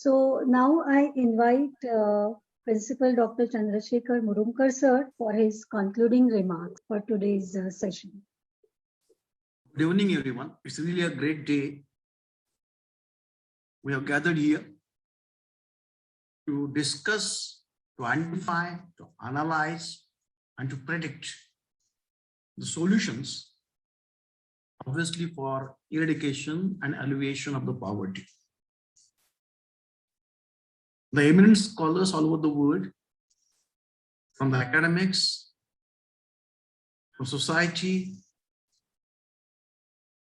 So now I invite Principal Dr. Chandrashekhar Murumkar sir for his concluding remarks for today's session. Good evening, everyone. It's really a great day. We have gathered here to discuss, to identify, to analyze, and to predict the solutions, obviously, for eradication and alleviation of the poverty. The eminent scholars all over the world, from the academics, from society,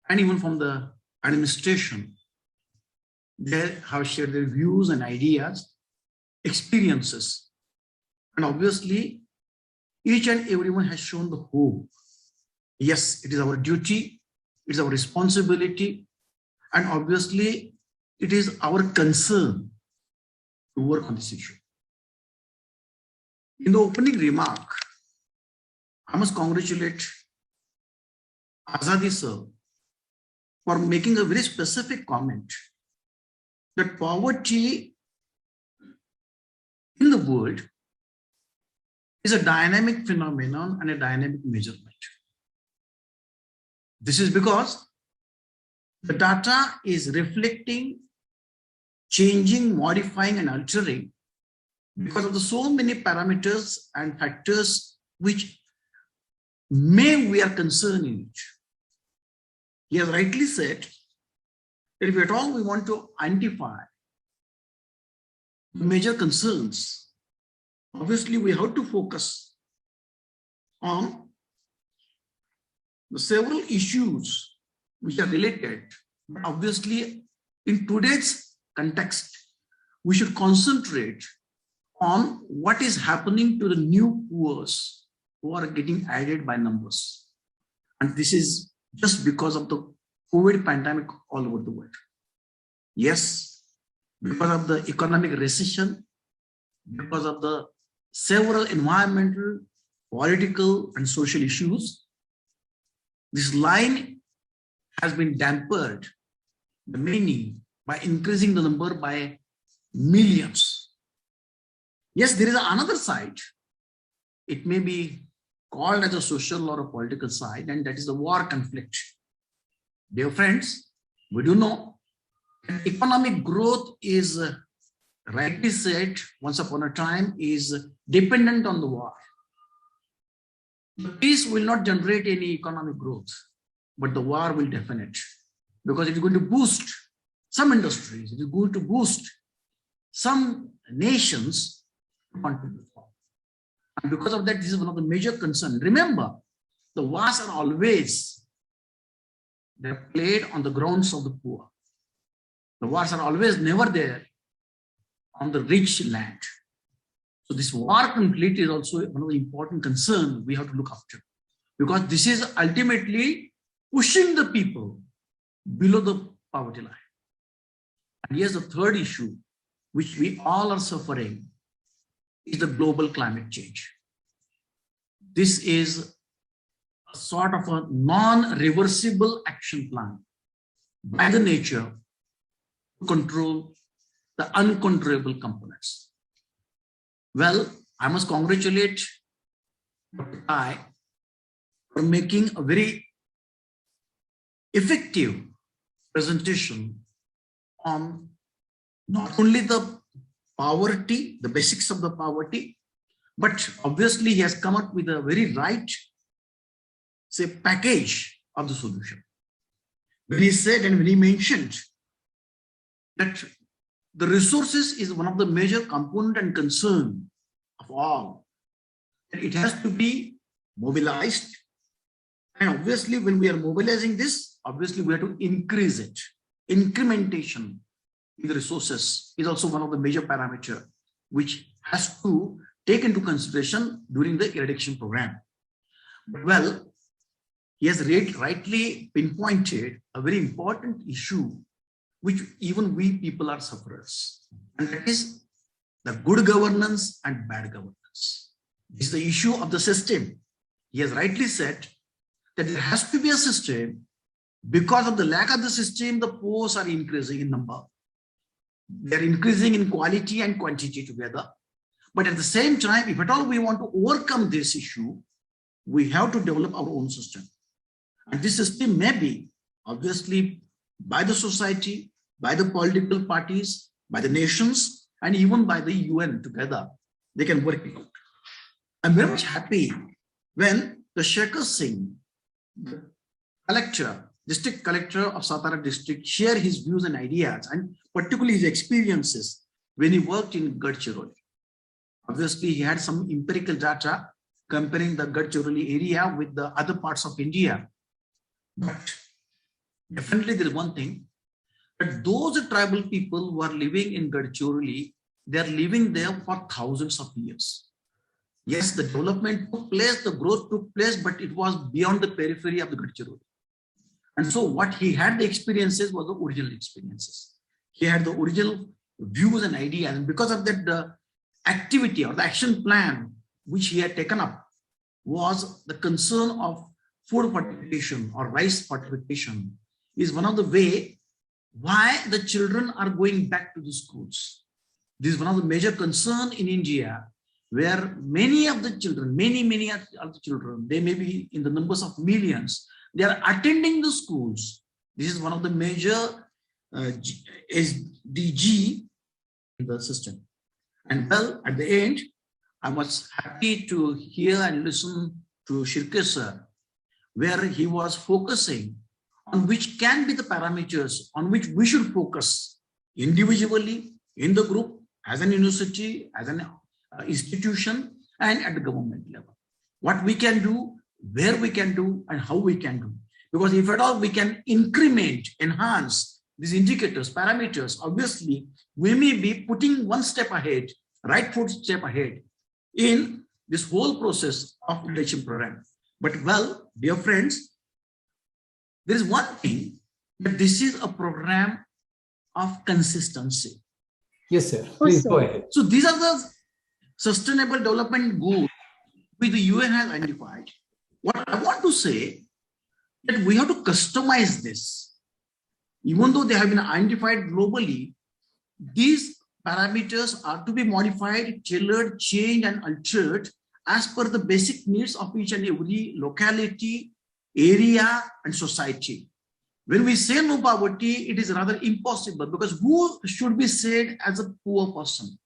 and even from the administration, they have shared their views and ideas, experiences. And obviously, each and everyone has shown the hope. Yes, it is our duty, it is our responsibility, and obviously, it is our concern to work on this issue. In the opening remark, I must congratulate Azadi sir for making a very specific comment that poverty in the world is a dynamic phenomenon and a dynamic measurement. This is because the data is reflecting, changing, modifying, and altering because of the so many parameters and factors which we are concerned in it. He has rightly said that if at all we want to identify major concerns, obviously we have to focus on the several issues which are related. But obviously, in today's context, we should concentrate on what is happening to the new poor who are getting added by numbers. And this is just because of the COVID pandemic all over the world. Yes, because of the economic recession, because of the several environmental, political, and social issues, this line has been dampened by increasing the number by millions. Yes, there is another side. It may be called as a social or a political side, and that is the war conflict. Dear friends, we do know that economic growth is rightly said once upon a time is dependent on the war. The peace will not generate any economic growth, but the war will definitely, because it is going to boost some industries, it is going to boost some nations to contribute. And because of that, this is one of the major concerns. Remember, the wars are always, they're played on the grounds of the poor. The wars are always never there on the rich land. So this war conflict is also one of the important concerns we have to look after, because this is ultimately pushing the people below the poverty line. And here's the third issue, which we all are suffering, is the global climate change. This is a sort of a non-reversible action plan by the nature to control the uncontrollable components. Well, I must congratulate Dr. Pai for making a very effective presentation on not only the poverty, the basics of the poverty, but obviously he has come up with a very right, say, package of the solution. When he said and when he mentioned that the resources is one of the major component and concern of all, it has to be mobilized. And obviously, when we are mobilizing this, obviously we have to increase it. Incrementation in the resources is also one of the major parameters which has to take into consideration during the eradication program. Well, he has rightly pinpointed a very important issue which even we people are sufferers, and that is the good governance and bad governance. This is the issue of the system. He has rightly said that there has to be a system. Because of the lack of the system, the poors are increasing in number. They're increasing in quality and quantity together. But at the same time, if at all we want to overcome this issue, we have to develop our own system. And this system may be obviously by the society, by the political parties, by the nations, and even by the UN together. They can work it out. I'm very much happy when the Shekhar Singh, the collector, district collector of Satara district, shared his views and ideas, and particularly his experiences when he worked in Gadchiroli. Obviously, he had some empirical data comparing the Gadchiroli area with the other parts of India. But definitely there is one thing, that those tribal people who are living in Gadchiroli, they are living there for thousands of years. Yes, the development took place, the growth took place, but it was beyond the periphery of the Gadchiroli. And so what he had the experiences was the original experiences. He had the original views and ideas. And because of that, the activity or the action plan which he had taken up was the concern of food fortification or rice fortification is one of the way why the children are going back to the schools. This is one of the major concern in India, where many of the children, many of the children, they may be in the numbers of millions, they are attending the schools. This is one of the major SDG in the system. And well, at the end, I was happy to hear and listen to Shirke sir, where he was focusing on which can be the parameters on which we should focus individually, in the group, as an university, as an institution, and at the government level. What we can do, where we can do, and how we can do. Because if at all we can increment, enhance these indicators, parameters, obviously, we may be putting one step ahead, right foot step ahead in this whole process of leadership program. But well, dear friends, there is one thing, that this is a program of consistency. Yes, sir. Please go ahead. So these are the sustainable development goals which the UN has identified. What I want to say that we have to customize this. Even though they have been identified globally, these parameters are to be modified, tailored, changed, and altered as per the basic needs of each and every locality, area, and society. When we say no poverty, it is rather impossible, because who should be said as a poor person?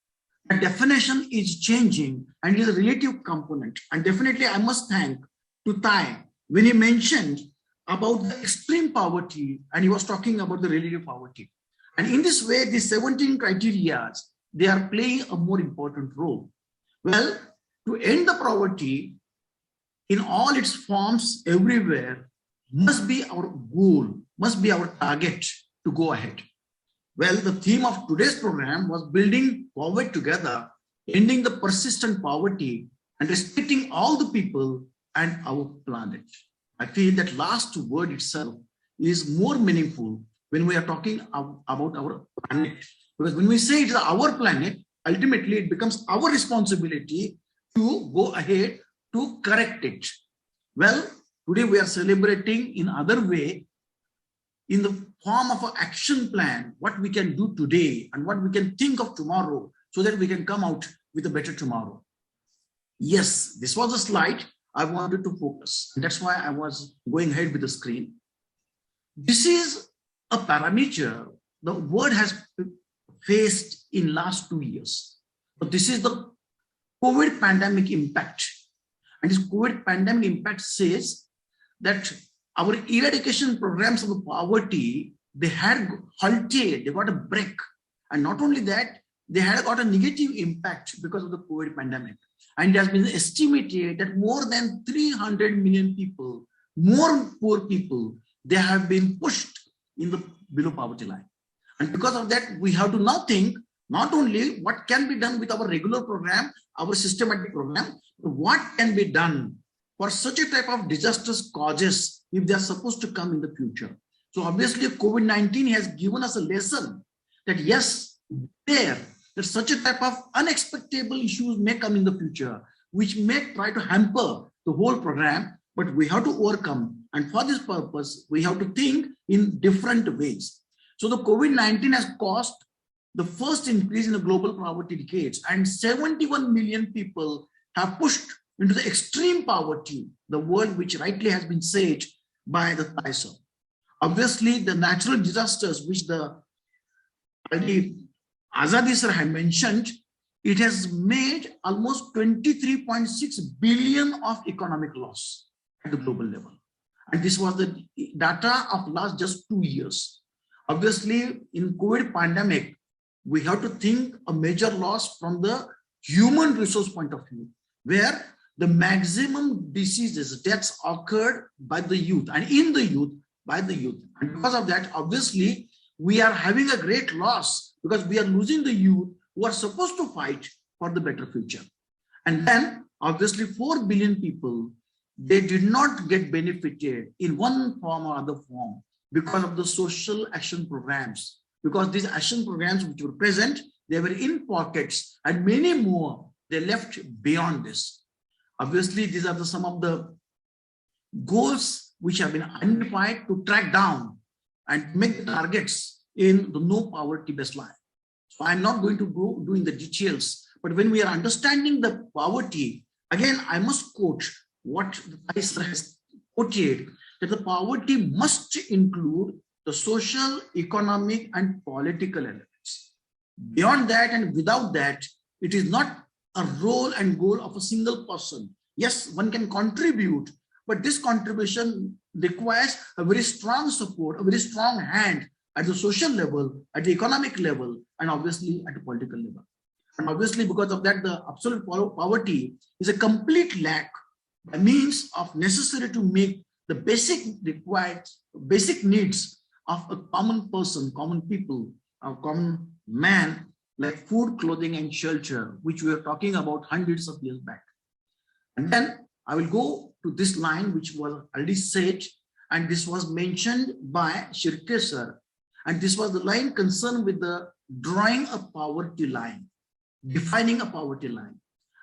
The definition is changing and is a relative component. And definitely I must thank to Thai when he mentioned about the extreme poverty and he was talking about the relative poverty. And in this way, the 17 criteria, they are playing a more important role. Well, to end the poverty in all its forms everywhere must be our goal, must be our target to go ahead. Well, the theme of today's program was building forward together, ending the persistent poverty, and respecting all the people and our planet. I feel that last word itself is more meaningful when we are talking about our planet. Because when we say it is our planet, ultimately it becomes our responsibility to go ahead to correct it. Well, today we are celebrating in other way, in the form of an action plan, what we can do today and what we can think of tomorrow so that we can come out with a better tomorrow. Yes, this was a slide I wanted to focus. And that's why I was going ahead with the screen. This is a parameter the world has faced in last 2 years. But this is the COVID pandemic impact. And this COVID pandemic impact says that our eradication programs of poverty, they had halted, they got a break. And not only that, they had got a negative impact because of the COVID pandemic. And it has been estimated that more than 300 million people, more poor people, they have been pushed in the below poverty line. And because of that, we have to now think not only what can be done with our regular program, our systematic program, but what can be done for such a type of disastrous causes if they are supposed to come in the future. So obviously COVID-19 has given us a lesson that yes, that such a type of unexpected issues may come in the future, which may try to hamper the whole program, but we have to overcome. And for this purpose, we have to think in different ways. So the COVID-19 has caused the first increase in the global poverty decades, and 71 million people have pushed into the extreme poverty, the word which rightly has been said by the Tyson. Obviously, the natural disasters which the Azadi sir had mentioned, it has made almost 23.6 billion of economic loss at the global level. And this was the data of last just 2 years. Obviously, in COVID pandemic, we have to think a major loss from the human resource point of view, where the maximum diseases, deaths occurred by the youth and in the youth, by the youth. And because of that, obviously, we are having a great loss because we are losing the youth who are supposed to fight for the better future. And then, obviously, 4 billion people, they did not get benefited in one form or other form because of the social action programs. Because these action programs which were present, they were in pockets, and many more, they left beyond this. Obviously, these are some of the goals which have been identified to track down and make the targets in the no poverty baseline. So I'm not going to go into the details, but when we are understanding the poverty, again, I must quote what the Tyson has quoted, that the poverty must include the social, economic, and political elements. Beyond that and without that, it is not a role and goal of a single person. Yes, one can contribute, but this contribution requires a very strong support, a very strong hand at the social level, at the economic level, and obviously at the political level. And obviously, because of that, the absolute poverty is a complete lack, a means of necessary to meet the basic required, basic needs of a common person, common people, a common man, like food, clothing, and shelter, which we were talking about hundreds of years back. And then I will go to this line, which was already said, and this was mentioned by Shirke sir. And this was the line concerned with the drawing a poverty line, defining a poverty line.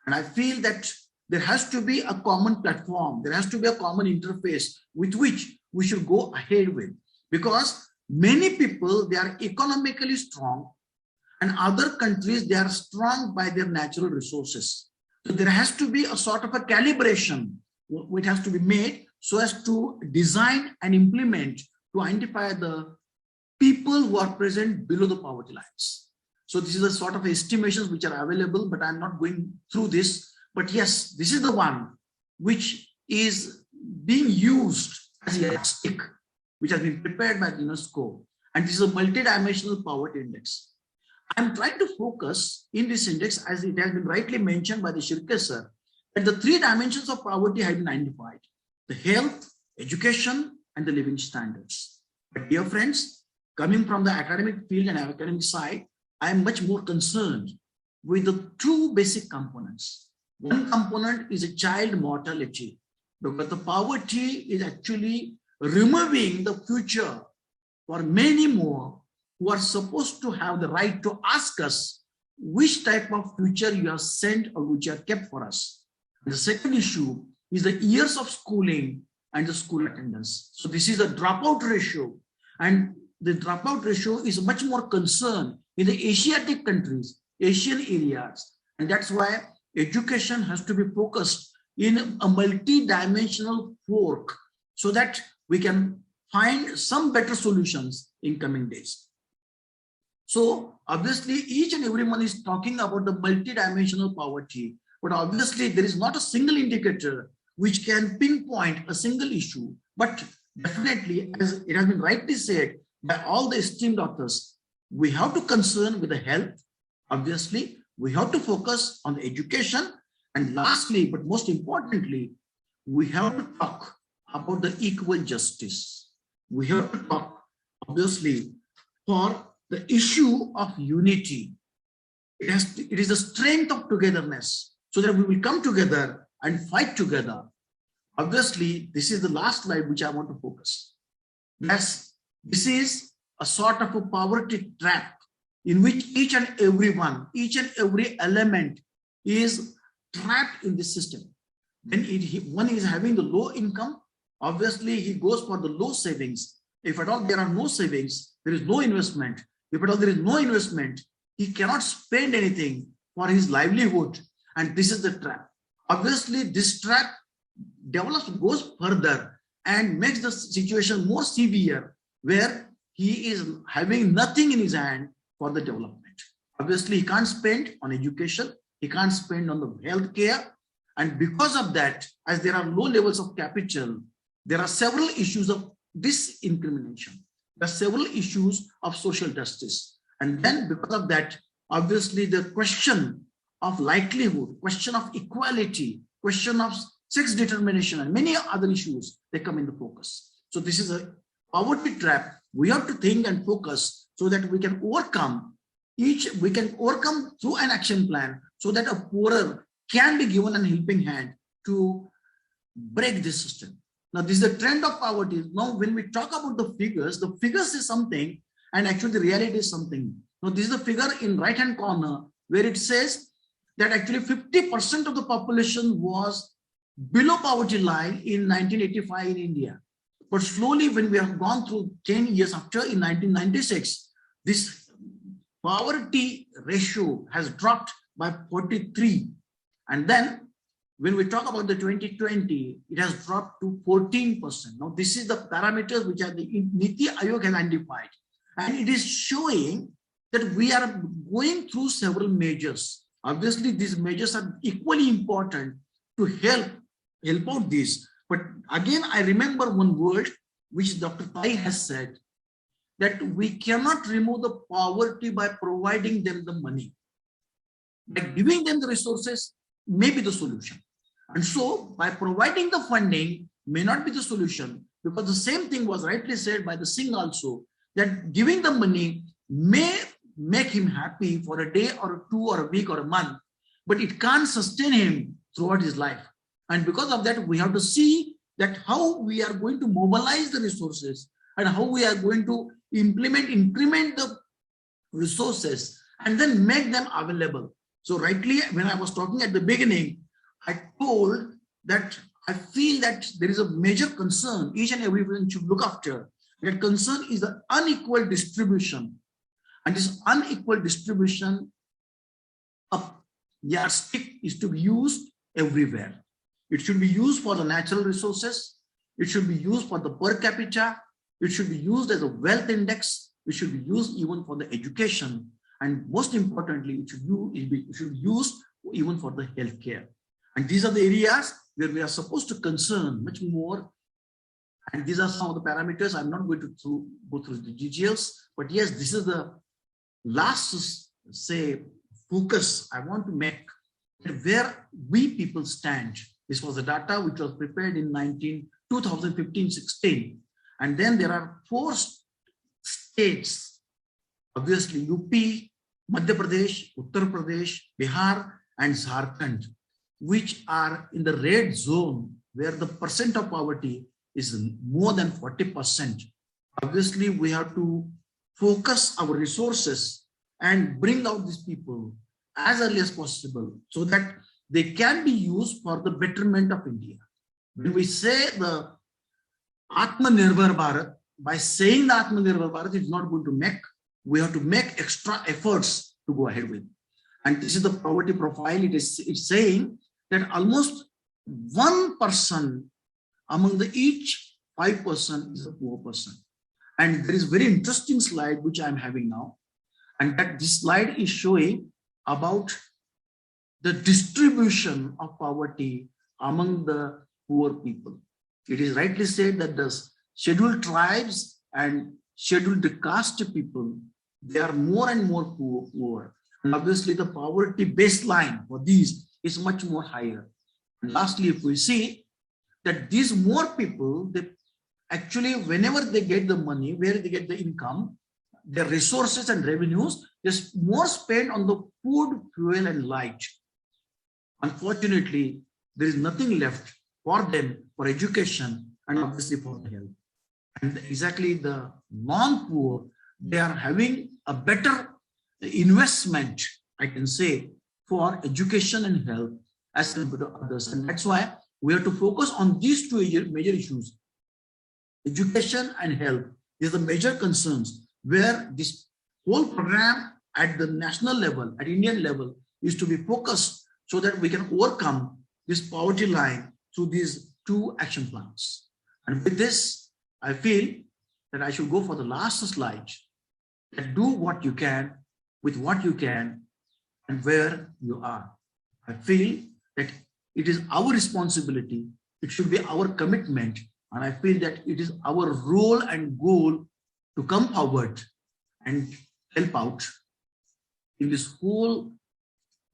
And I feel that there has to be a common platform, there has to be a common interface with which we should go ahead with. Because many people, they are economically strong, and other countries, they are strong by their natural resources. So there has to be a sort of a calibration which has to be made so as to design and implement to identify the people who are present below the poverty lines. So this is a sort of estimations which are available, but I'm not going through this. But yes, this is the one which is being used as a yardstick, which has been prepared by UNESCO. And this is a multidimensional poverty index. I'm trying to focus in this index, as it has been rightly mentioned by the Shirke sir, that the 3 dimensions of poverty have been identified: the health, education, and the living standards. But dear friends, coming from the academic field and academic side, I am much more concerned with the 2 basic components. One component is a child mortality, because the poverty is actually removing the future for many more who are supposed to have the right to ask us which type of future you have sent or which you have kept for us. And the second issue is the years of schooling and the school attendance. So this is the dropout ratio, and the dropout ratio is much more concerned in the Asiatic countries, Asian areas, and that's why education has to be focused in a multi-dimensional fork so that we can find some better solutions in coming days. So obviously each and everyone is talking about the multi-dimensional poverty, but obviously there is not a single indicator which can pinpoint a single issue. But definitely, as it has been rightly said by all the esteemed authors, we have to concern with the health. Obviously, we have to focus on the education. And lastly, but most importantly, we have to talk about the equal justice. We have to talk, obviously, for the issue of unity. It is the strength of togetherness, so that we will come together and fight together. Obviously, this is the last slide which I want to focus. Yes, this is a sort of a poverty trap in which each and every element is trapped in this system. When one is having the low income, obviously he goes for the low savings. If at all there are no savings, there is no investment. If at all there is no investment, he cannot spend anything for his livelihood. And this is the trap. Obviously, this trap goes further and makes the situation more severe, where he is having nothing in his hand for the development. Obviously, he can't spend on education, he can't spend on the health care. And because of that, as there are low levels of capital, there are several issues of disincrimination. There are several issues of social justice. And then because of that, obviously the question of likelihood, question of equality, question of sex determination, and many other issues, they come in the focus. So this is a poverty trap. We have to think and focus so that we can overcome through an action plan, so that a poorer can be given a helping hand to break this system. Now, this is the trend of poverty. Now, when we talk about the figures is something, and actually the reality is something. Now, this is the figure in right-hand corner, where it says that actually 50% of the population was below poverty line in 1985 in India. But slowly, when we have gone through 10 years after, in 1996, this poverty ratio has dropped by 43. And then when we talk about the 2020, it has dropped to 14%. Now, this is the parameters which are the Niti Aayog has identified. And it is showing that we are going through several measures. Obviously, these measures are equally important to help out this. But again, I remember one word which Dr. Tai has said, that we cannot remove the poverty by providing them the money. By giving them the resources may be the solution. And so by providing the funding may not be the solution, because the same thing was rightly said by the Singh also, that giving the money may make him happy for a day or two or a week or a month, but it can't sustain him throughout his life. And because of that, we have to see that how we are going to mobilize the resources and how we are going to increment the resources and then make them available. So rightly, when I was talking at the beginning, I told that I feel that there is a major concern each and every person should look after. That concern is the unequal distribution. And this unequal distribution of yardstick is to be used everywhere. It should be used for the natural resources. It should be used for the per capita. It should be used as a wealth index. It should be used even for the education. And most importantly, it should be used even for the healthcare. And these are the areas where we are supposed to concern much more. And these are some of the parameters. I'm not going to go through the details, but yes, this is the last, say, focus I want to make, where we people stand. This was the data which was prepared in 2015-16. And then there are 4 states, obviously UP, Madhya Pradesh, Uttar Pradesh, Bihar, and Jharkhand, which are in the red zone, where the percent of poverty is more than 40%. Obviously, we have to focus our resources and bring out these people as early as possible so that they can be used for the betterment of India. When we say the Atmanirbhar Bharat, by saying the Atmanirbhar Bharat, it's not going to make, we have to make extra efforts to go ahead with. And this is the poverty profile. It's saying that almost 1% among the each 5% is a poor person. And there is a very interesting slide which I'm having now. And that this slide is showing about the distribution of poverty among the poor people. It is rightly said that the scheduled tribes and scheduled caste people, they are more and more poor. And obviously the poverty baseline for these is much more higher. And lastly, if we see that these more people, they actually, whenever they get the money, where they get the income, their resources and revenues, there's more spent on the food, fuel, and light. Unfortunately, there is nothing left for them for education and obviously for the health. And exactly the non-poor, they are having a better investment, I can say, for education and health as compared to others. And that's why we have to focus on these 2 major issues. Education and health is the major concerns, where this whole program at the national level, at Indian level, is to be focused so that we can overcome this poverty line through these 2 action plans. And with this, I feel that I should go for the last slide. That do what you can with what you can and where you are. I feel that it is our responsibility. It should be our commitment. And I feel that it is our role and goal to come forward and help out in this whole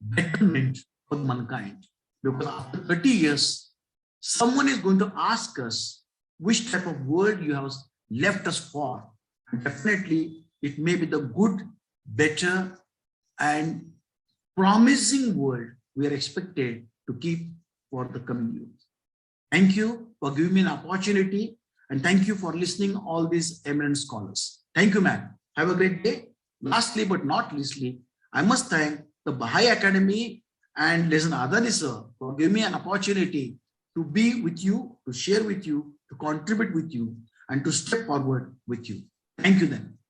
betterment for mankind. Because after 30 years, someone is going to ask us which type of world you have left us for. And definitely, it may be the good, better, and promising world we are expected to keep for the coming youth. Thank you for giving me an opportunity, and thank you for listening all these eminent scholars. Thank you, ma'am. Have a great day. Lastly, but not leastly, I must thank the Baha'i Academy and Lesson Adani sir for giving me an opportunity to be with you, to share with you, to contribute with you, and to step forward with you. Thank you then.